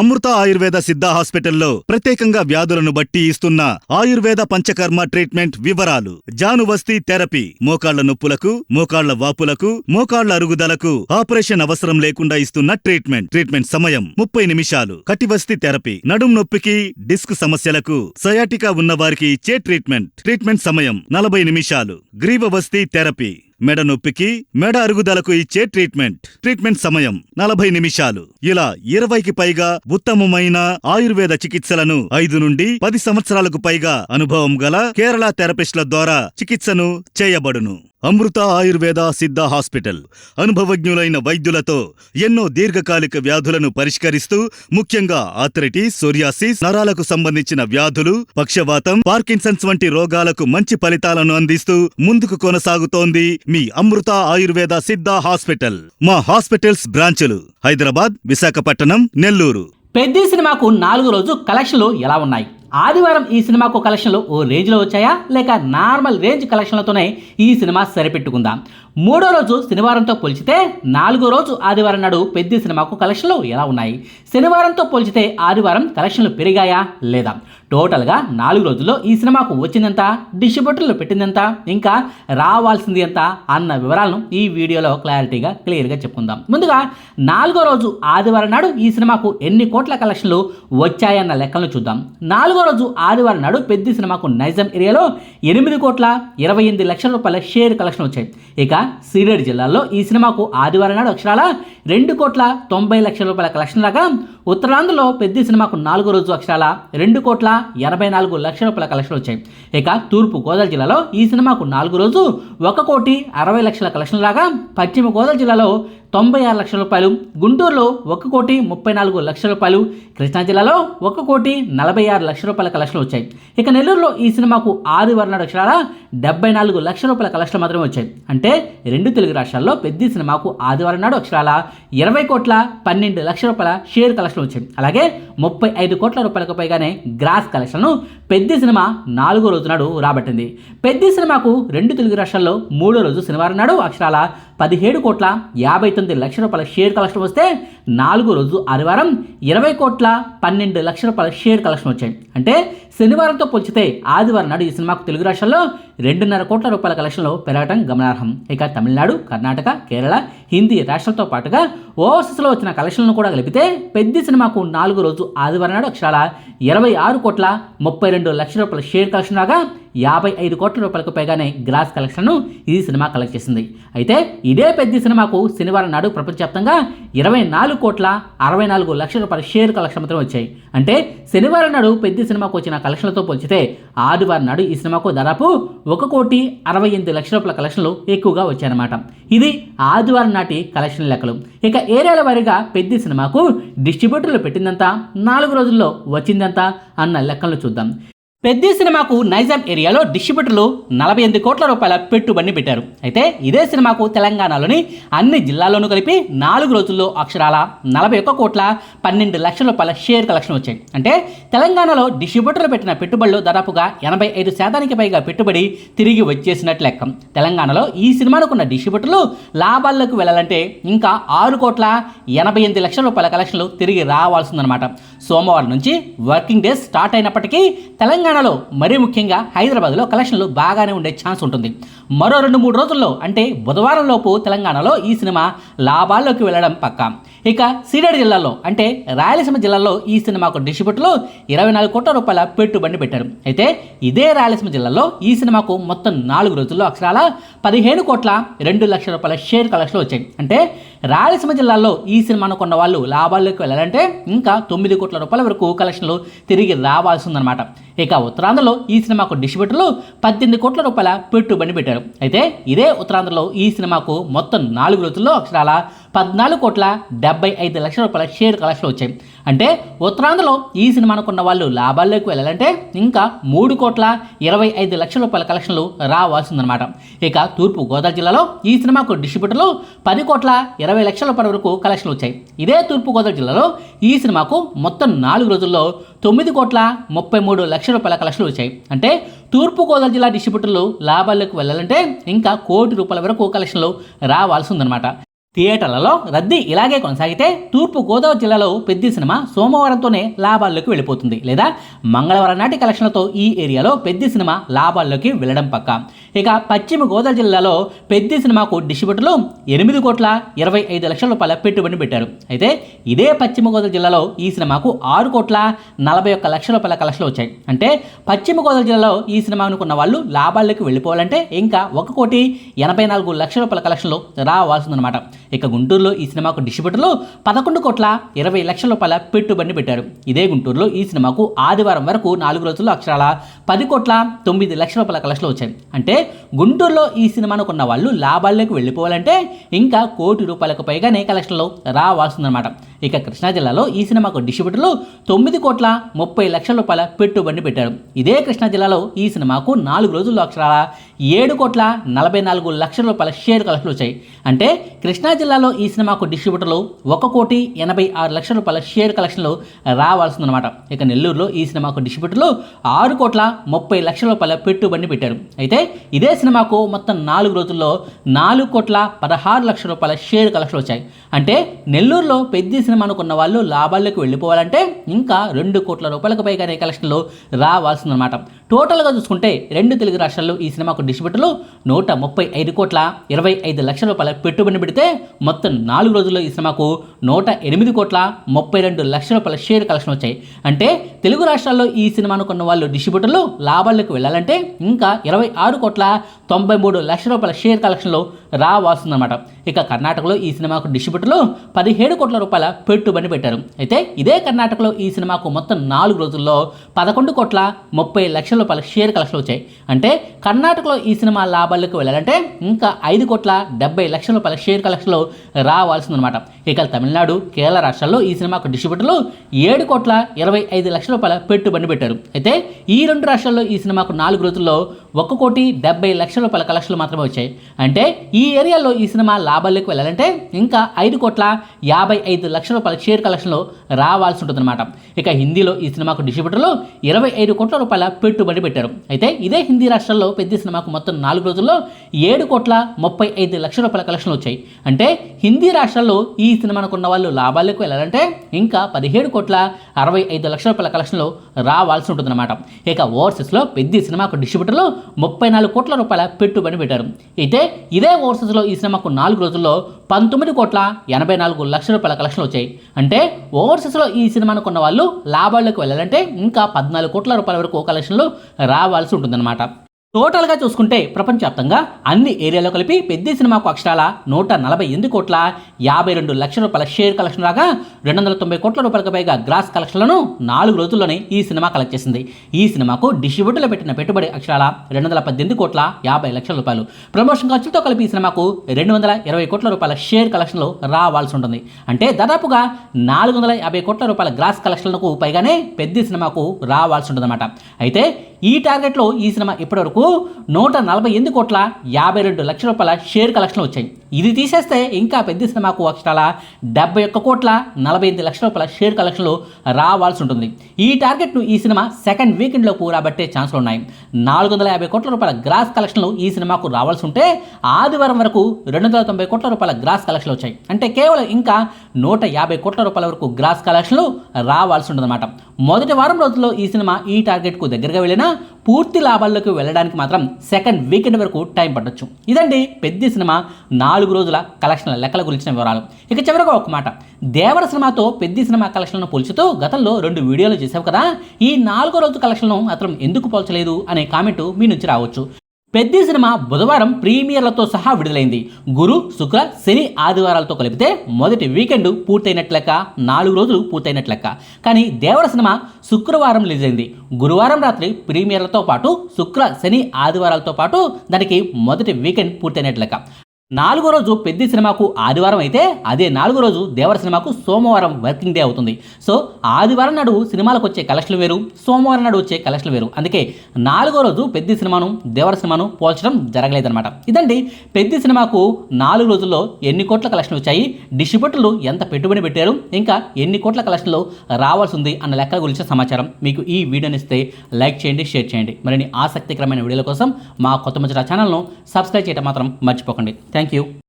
అమృత ఆయుర్వేద సిద్ధ హాస్పిటల్లో ప్రత్యేకంగా వ్యాధులను బట్టి ఇస్తున్న ఆయుర్వేద పంచకర్మ ట్రీట్మెంట్ వివరాలు. జానువస్తి థెరపీ, మోకాళ్ల నొప్పులకు, మోకాళ్ల వాపులకు, మోకాళ్ల అరుగుదలకు ఆపరేషన్ అవసరం లేకుండా ఇస్తున్న ట్రీట్మెంట్ సమయం 30 నిమిషాలు. కటివస్తి థెరపీ, నడుం నొప్పికి, డిస్క్ సమస్యలకు, సయాటికా ఉన్నవారికి ఇచ్చే ట్రీట్మెంట్ సమయం 40 నిమిషాలు. గ్రీవవస్తి థెరపీ, మెడ నొప్పికి, మెడ అరుగుదలకు ఇచ్చే ట్రీట్మెంట్ సమయం 40 నిమిషాలు. ఇలా 20కి పైగా ఉత్తమమైన ఆయుర్వేద చికిత్సలను 5 నుండి 10 సంవత్సరాలకు పైగా అనుభవం గల కేరళ థెరపిస్టుల ద్వారా చికిత్సను చేయబడును. అమృత ఆయుర్వేద సిద్ధ హాస్పిటల్ అనుభవజ్ఞులైన వైద్యులతో ఎన్నో దీర్ఘకాలిక వ్యాధులను పరిష్కరిస్తూ, ముఖ్యంగా ఆర్థరైటిస్, సోరియాసిస్, నరాలకు సంబంధించిన వ్యాధులు, పక్షవాతం, పార్కిన్సన్స్ వంటి రోగాలకు మంచి ఫలితాలను అందిస్తూ ముందుకు కొనసాగుతోంది మీ అమృత ఆయుర్వేద సిద్ధ హాస్పిటల్. మా హాస్పిటల్స్ బ్రాంచులు హైదరాబాద్, విశాఖపట్నం, నెల్లూరు. పెద్ది సినిమాకు 4వ రోజు కలెక్షన్లు ఎలా ఉన్నాయి? ఆదివారం ఈ సినిమాకు కలెక్షన్లు ఓ రేంజ్లో వచ్చాయా, లేక నార్మల్ రేంజ్ కలెక్షన్లతోనే ఈ సినిమా సరిపెట్టుకుందాం? 3వ రోజు శనివారంతో పోల్చితే 4వ రోజు ఆదివారం నాడు పెద్ది సినిమాకు కలెక్షన్లు ఎలా ఉన్నాయి? శనివారంతో పోల్చితే ఆదివారం కలెక్షన్లు పెరిగాయా లేదా? టోటల్గా 4 రోజుల్లో ఈ సినిమాకు వచ్చిందెంత, డిస్ట్రిబ్యూటర్లు పెట్టిందెంత, ఇంకా రావాల్సింది ఎంత అన్న వివరాలను ఈ వీడియోలో క్లియర్గా చెప్పుకుందాం. ముందుగా 4వ రోజు ఆదివారం నాడు ఈ సినిమాకు ఎన్ని కోట్ల కలెక్షన్లు వచ్చాయన్న లెక్కలను చూద్దాం. 4వ రోజు ఆదివారం నాడు పెద్ది సినిమాకు నైజాం ఏరియాలో 8,28 లక్షల రూపాయల షేర్ కలెక్షన్ వచ్చాయి. ఇక సీడెడ్ జిల్లాలో ఈ సినిమాకు ఆదివారం నాడు అక్షరాల 2,90 లక్షల రూపాయల కలెక్షన్ రాగా, ఉత్తరాంధ్రలో పెద్ది సినిమాకు 4వ రోజు అక్షరాల 2,84 లక్షల రూపాయల కలెక్షన్ వచ్చాయి. ఇక తూర్పు గోదావరి జిల్లాలో ఈ సినిమాకు 4వ రోజు 1,60 లక్షల కలెక్షన్ రాగా, పశ్చిమ గోదావరి జిల్లాలో 96 లక్షల రూపాయలు, గుంటూరులో 1,34 లక్షల రూపాయలు, కృష్ణా జిల్లాలో 1,46 లక్షల రూపాయల కలెక్షన్లు వచ్చాయి. ఇక నెల్లూరులో ఈ సినిమాకు ఆదివారం నాడు అక్షరాల 74 లక్షల రూపాయల కలెక్షన్లు మాత్రమే వచ్చాయి. అంటే 2 తెలుగు రాష్ట్రాల్లో పెద్ది సినిమాకు ఆదివారం నాడు అక్షరాల 20,12 లక్షల రూపాయల షేర్ కలెక్షన్ వచ్చాయి. అలాగే 35 కోట్ల రూపాయలకు పైగానే గ్రాస్ కలెక్షన్ను పెద్ది సినిమా 4వ రోజు నాడు రాబట్టింది. పెద్ది సినిమాకు 2 తెలుగు రాష్ట్రాల్లో 3వ రోజు శనివారం నాడు అక్షరాల 17,59 లక్షల రూపాయల షేర్ కలెక్షన్ వస్తే, 4వ రోజు ఆదివారం 20,12 లక్షల రూపాయల షేర్ కలెక్షన్ వచ్చాయి. అంటే శనివారంతో పోల్చితే ఆదివారం నాడు ఈ సినిమాకు తెలుగు రాష్ట్రాల్లో 2.5 కోట్ల రూపాయల కలెక్షన్లు పెరగడం గమనార్హం. ఇక తమిళనాడు, కర్ణాటక, కేరళ, హిందీ రాష్ట్రాలతో పాటుగా ఓవర్సీస్లో వచ్చిన కలెక్షన్లను కూడా కలిపితే పెద్ది సినిమాకు 4వ రోజు ఆదివారం నాడు అక్షరాల 26,32 లక్షల రూపాయల షేర్ కలెక్షన్ రాగా, 55 కోట్ల రూపాయలకు పైగానే గ్రాస్ కలెక్షన్ను ఈ సినిమా కలెక్ట్ చేసింది. అయితే ఇదే పెద్ది సినిమాకు శనివారం నాడు ప్రపంచవ్యాప్తంగా 24,64 లక్షల రూపాయల షేర్ కలెక్షన్ మాత్రం వచ్చాయి. అంటే శనివారం నాడు పెద్ది సినిమాకు వచ్చిన కలెక్షన్లతో పోల్చితే ఆదివారం నాడు ఈ సినిమాకు దాదాపు 1,68 లక్షల రూపాయల కలెక్షన్లు ఎక్కువగా వచ్చాయన్నమాట. ఇది ఆదివారం నాటి కలెక్షన్ లెక్కలు. ఇక ఏరియాల వారీగా పెద్ది సినిమాకు డిస్ట్రిబ్యూటర్లు పెట్టిందంత, 4 రోజుల్లో వచ్చిందంత అన్న లెక్కలను చూద్దాం. పెద్ది సినిమాకు నైజాం ఏరియాలో డిస్ట్రిబ్యూటర్లు 48 కోట్ల రూపాయల పెట్టుబడిని పెట్టారు. అయితే ఇదే సినిమాకు తెలంగాణలోని అన్ని జిల్లాల్లోనూ కలిపి 4 రోజుల్లో అక్షరాల 41,12 లక్షల రూపాయల షేర్ కలెక్షన్ వచ్చాయి. అంటే తెలంగాణలో డిస్ట్రిబ్యూటర్లు పెట్టిన పెట్టుబడులు దాదాపుగా 85% పైగా పెట్టుబడి తిరిగి వచ్చేసినట్లు లెక్క. తెలంగాణలో ఈ సినిమానుకున్న డిస్ట్రిబ్యూటర్లు లాభాల్లోకి వెళ్ళాలంటే ఇంకా 6,88 లక్షల రూపాయల కలెక్షన్లు తిరిగి రావాల్సిందనమాట. సోమవారం నుంచి వర్కింగ్ డేస్ స్టార్ట్ అయినప్పటికీ తెలంగాణలో మరీ ముఖ్యంగా హైదరాబాద్లో కలెక్షన్లు బాగానే ఉండే ఛాన్స్ ఉంటుంది. మరో 2-3 రోజుల్లో అంటే బుధవారం లోపు తెలంగాణలో ఈ సినిమా లాభాల్లోకి వెళ్ళడం పక్కా. ఇక సీడెడ్ జిల్లాలో అంటే రాయలసీమ జిల్లాలో ఈ సినిమాకు డిస్ట్రిబ్యూటర్లు 24 కోట్ల రూపాయల పెట్టుబడి పెట్టారు. అయితే ఇదే రాయలసీమ జిల్లాలో ఈ సినిమాకు మొత్తం 4 రోజుల్లో అక్షరాల 15,02 లక్షల రూపాయల షేర్ కలెక్షన్లు వచ్చాయి. అంటే రాయలసీమ జిల్లాలో ఈ సినిమాను కొన్న వాళ్ళు లాభాల్లోకి వెళ్ళాలంటే ఇంకా 9 కోట్ల రూపాయల వరకు కలెక్షన్లు తిరిగి రావాల్సిందనమాట. ఇక ఉత్తరాంధ్రలో ఈ సినిమాకు డిస్ట్రిబ్యూటర్లు 18 కోట్ల రూపాయల పెట్టుబడి పెట్టారు. అయితే ఇదే ఉత్తరాంధ్రలో ఈ సినిమాకు మొత్తం 4 రోజుల్లో అక్షరాల 14,75 లక్షల రూపాయల షేర్ కలెక్షన్ వచ్చాయి. అంటే ఉత్తరాంధ్రలో ఈ సినిమాను కొన్న వాళ్ళు లాభాల్లోకి వెళ్ళాలంటే ఇంకా 3,25 లక్షల రూపాయల కలెక్షన్లు రావాల్సిందనమాట. ఇక తూర్పు గోదావరి జిల్లాలో ఈ సినిమాకు డిస్ట్రిబ్యూటర్లు 10,20 లక్షల రూపాయల వరకు కలెక్షన్లు వచ్చాయి. ఇదే తూర్పు గోదావరి జిల్లాలో ఈ సినిమాకు మొత్తం 4 రోజుల్లో 9,33 లక్షల రూపాయల కలెక్షన్లు వచ్చాయి. అంటే తూర్పుగోదావరి జిల్లా డిస్ట్రిబ్యూటర్లు లాభాల్లోకి వెళ్ళాలంటే ఇంకా 1 కోటి రూపాయల వరకు కలెక్షన్లు రావాల్సి ఉందన్నమాట. థియేటర్లలో రద్దీ ఇలాగే కొనసాగితే తూర్పు గోదావరి జిల్లాలో పెద్ది సినిమా సోమవారంతోనే లాభాల్లోకి వెళ్ళిపోతుంది, లేదా మంగళవారం నాటి కలెక్షన్లతో ఈ ఏరియాలో పెద్ది సినిమా లాభాల్లోకి వెళ్ళడం పక్క. ఇక పశ్చిమ గోదావరి జిల్లాలో పెద్ది సినిమాకు డిస్ట్రిబ్యూటర్లు 8,25,00,000 పెట్టుబడి పెట్టారు. అయితే ఇదే పశ్చిమ గోదావరి జిల్లాలో ఈ సినిమాకు 6,41,00,000 కలెక్షన్లు వచ్చాయి. అంటే పశ్చిమ గోదావరి జిల్లాలో ఈ సినిమా అనుకున్న వాళ్ళు లాభాల్లోకి వెళ్ళిపోవాలంటే ఇంకా 1,84,00,000 కలెక్షన్లు రావాల్సిందనమాట. ఇక గుంటూరులో ఈ సినిమాకు డిస్ట్రిబ్యూటర్లు 11,20,00,000 పెట్టుబడిని పెట్టారు. ఇదే గుంటూరులో ఈ సినిమాకు ఆదివారం వరకు 4 రోజుల్లో అక్షరాల 10,09,00,000 కలెక్షన్లు వచ్చాయి. అంటే గుంటూరులో ఈ సినిమాను కొన్న వాళ్ళు లాభాల్లోకి వెళ్ళిపోవాలంటే ఇంకా ₹1,00,00,000 పైగానే కలెక్షన్లు రావాల్సిందనమాట. ఇక కృష్ణా జిల్లాలో ఈ సినిమాకు డిస్ట్రిబ్యూటర్లు 9,30,00,000 పెట్టుబడిని పెట్టారు. ఇదే కృష్ణా జిల్లాలో ఈ సినిమాకు 4 రోజుల్లో అక్షరాల 7,44,00,000 షేర్ కలెక్షన్లు వచ్చాయి. అంటే కృష్ణా జిల్లాలో ఈ సినిమాకు డిస్ట్రిబ్యూటర్లు 1,86,00,000 షేర్ కలెక్షన్లు రావాల్సిందనమాట. ఇక నెల్లూరులో ఈ సినిమాకు డిస్ట్రిబ్యూటర్లు 6,30,00,000 పెట్టుబడిని పెట్టారు. అయితే ఇదే సినిమాకు మొత్తం 4 రోజుల్లో 4,16,00,000 షేర్ కలెక్షన్లు వచ్చాయి. అంటే నెల్లూరులో పెద్ద సినిమాను కొన్న వాళ్ళు లాభాల్లోకి వెళ్ళిపోవాలంటే ఇంకా ₹2,00,00,000 పైగానే కలెక్షన్లు రావాల్సిందనమాట. టోటల్గా చూసుకుంటే 2 తెలుగు రాష్ట్రాల్లో ఈ సినిమాకు డిస్ట్రిబ్యూటర్లు 135,25,00,000 పెట్టుబడి పెడితే మొత్తం 4 రోజుల్లో ఈ సినిమాకు 108,32,00,000 షేర్ కలెక్షన్ వచ్చాయి. అంటే తెలుగు రాష్ట్రాల్లో ఈ సినిమాను కొన్న వాళ్ళు డిస్ట్రిబ్యూటర్లు లాభాల్లోకి వెళ్ళాలంటే ఇంకా 26,93,00,000 షేర్ కలెక్షన్లు రావాల్సిందన్నమాట. ఇక కర్ణాటకలో ఈ సినిమాకు డిస్ట్రిబ్యూటర్లు 17 కోట్ల రూపాయల పెట్టుబడి పెట్టారు. అయితే ఇదే కర్ణాటకలో ఈ సినిమాకు మొత్తం 4 రోజుల్లో 11,30,00,000 షేర్ కలెక్షన్లు వచ్చాయి. అంటే కర్ణాటకలో ఈ సినిమా లాభాల్లోకి వెళ్ళాలంటే ఇంకా 5,70,00,000 షేర్ కలెక్షన్లు రావాల్సిందనమాట. ఇక తమిళనాడు, కేరళ రాష్ట్రాల్లో ఈ సినిమాకు డిస్ట్రిబ్యూటర్లు 7,25,00,000 పెట్టుబడి పెట్టారు. అయితే ఈ 2 రాష్ట్రాల్లో ఈ సినిమాకు 4 రోజుల్లో 1,70,00,000 కలెక్షన్లు మాత్రమే వచ్చాయి. అంటే ఈ ఏరియాలో ఈ సినిమా లాభాల్లోకి వెళ్ళాలంటే ఇంకా 5,55,00,000 షేర్ కలెక్షన్లు రావాల్సి ఉంటుందన్నమాట. ఇక హిందీలో ఈ సినిమాకు డిస్ట్రిబ్యూటర్లు 25 కోట్ల రూపాయల పెట్టుబడి పెట్టారు. అయితే ఇదే హిందీ రాష్ట్రాల్లో పెద్ద సినిమాకు మొత్తం 4 రోజుల్లో 7,35,00,000 కలెక్షన్లు వచ్చాయి. అంటే హిందీ రాష్ట్రాల్లో ఈ సినిమాను కొన్న వాళ్ళు లాభాల్లోకి వెళ్ళాలంటే ఇంకా 17,65,00,000 కలెక్షన్లు రావాల్సి ఉంటుందన్నమాట. ఇక ఓవర్సీస్లో పెద్ద సినిమాకు డిస్ట్రిబ్యూటర్లు 34 కోట్ల రూపాయల పెట్టుబడి పెట్టారు. అయితే ఇదే ఓవర్సీస్లో ఈ సినిమాకు 4 రోజుల్లో 19,84,00,000 కలెక్షన్లు వచ్చాయి. అంటే ఓవర్సీస్లో ఈ సినిమాను కొన్న వాళ్ళు లాభాల్లోకి వెళ్ళాలంటే ఇంకా 14 కోట్ల రూపాయల వరకు కలెక్షన్లు రావాల్సి ఉంటుందన్నమాట. టోటల్గా చూసుకుంటే ప్రపంచవ్యాప్తంగా అన్ని ఏరియాలో కలిపి పెద్ద సినిమాకు అక్షరాల 148,52,00,000 షేర్ కలెక్షన్ రాగా 290 కోట్ల రూపాయలకు పైగా గ్రాస్ కలెక్షన్లను 4 రోజుల్లోనే ఈ సినిమా కలెక్ట్ చేసింది. ఈ సినిమాకు డిస్ట్రిబ్యూటర్లు పెట్టిన పెట్టుబడి అక్షరాల 218,50,00,000. ప్రమోషన్ ఖర్చులతో కలిపి ఈ సినిమాకు 220 కోట్ల రూపాయల షేర్ కలెక్షన్లు రావాల్సి ఉంటుంది. అంటే దాదాపుగా 450 కోట్ల రూపాయల గ్రాస్ కలెక్షన్లకు పైగానే పెద్ద సినిమాకు రావాల్సి ఉంటుందన్నమాట. అయితే ఈ టార్గెట్లో ఈ సినిమా ఇప్పటివరకు 148,52,00,000 షేర్ కలెక్షన్లు వచ్చాయి. ఇది తీసేస్తే ఇంకా పెద్ద సినిమాకు అక్షరాల 71,48,00,000 షేర్ కలెక్షన్లు రావాల్సి ఉంటుంది. ఈ టార్గెట్ను ఈ సినిమా సెకండ్ వీకెండ్లోపు రాబట్టే ఛాన్సులు ఉన్నాయి. 450 కోట్ల రూపాయల గ్రాస్ కలెక్షన్లు ఈ సినిమాకు రావాల్సి ఉంటే ఆదివారం వరకు 290 కోట్ల రూపాయల గ్రాస్ కలెక్షన్లు వచ్చాయి. అంటే కేవలం ఇంకా 150 కోట్ల రూపాయల వరకు గ్రాస్ కలెక్షన్లు రావాల్సి ఉంటుందన్నమాట. మొదటి వారం రోజుల్లో ఈ సినిమా ఈ టార్గెట్కు దగ్గరగా వెళ్ళినా పూర్తి లాభాల్లోకి వెళ్ళడానికి మాత్రం సెకండ్ వీకెండ్ వరకు టైం పట్టొచ్చు. ఇదండి పెద్ద సినిమా 4 రోజుల కలెక్షన్ల లెక్కల గురించిన వివరాలు. ఇక చివరగా ఒక మాట, దేవర సినిమాతో పెద్ద సినిమా కలెక్షన్లను పోల్చుతూ గతంలో 2 వీడియోలు చేసావు కదా, ఈ 4వ రోజు కలెక్షన్ను మాత్రం ఎందుకు పోల్చలేదు అనే కామెంటు మీ నుంచి రావచ్చు. పెద్ద సినిమా బుధవారం ప్రీమియర్లతో సహా విడుదలైంది. గురు, శుక్ర, శని, ఆదివారాలతో కలిపితే మొదటి వీకెండ్ పూర్తయినట్లు లెక్క, 4 రోజులు పూర్తయినట్లు లెక్క. కానీ దేవర సినిమా శుక్రవారం రిలీజ్ అయింది. గురువారం రాత్రి ప్రీమియర్లతో పాటు శుక్ర, శని, ఆదివారాలతో పాటు దానికి మొదటి వీకెండ్ పూర్తయినట్లు లెక్క. 4వ రోజు పెద్ద సినిమాకు ఆదివారం అయితే అదే 4వ రోజు దేవర సినిమాకు సోమవారం వర్కింగ్ డే అవుతుంది. సో ఆదివారం నాడు సినిమాలకు వచ్చే కలెక్షన్లు వేరు, సోమవారం నాడు వచ్చే కలెక్షన్లు వేరు. అందుకే 4వ రోజు పెద్ద సినిమాను దేవర సినిమాను పోల్చడం జరగలేదన్నమాట. ఇదండి పెద్ద సినిమాకు 4 రోజుల్లో ఎన్ని కోట్ల కలెక్షన్లు వచ్చాయి, డిస్ట్రిబ్యూటర్లు ఎంత పెట్టుబడి పెట్టారు, ఇంకా ఎన్ని కోట్ల కలెక్షన్లు రావాల్సి ఉంది అన్న లెక్కల గురించి సమాచారం. మీకు ఈ వీడియోని ఇస్తే లైక్ చేయండి, షేర్ చేయండి. మరిన్ని ఆసక్తికరమైన వీడియోల కోసం మా కొత్త ముచ్చట ఛానల్ను సబ్స్క్రైబ్ చేయడం మాత్రం మర్చిపోకండి. Thank you.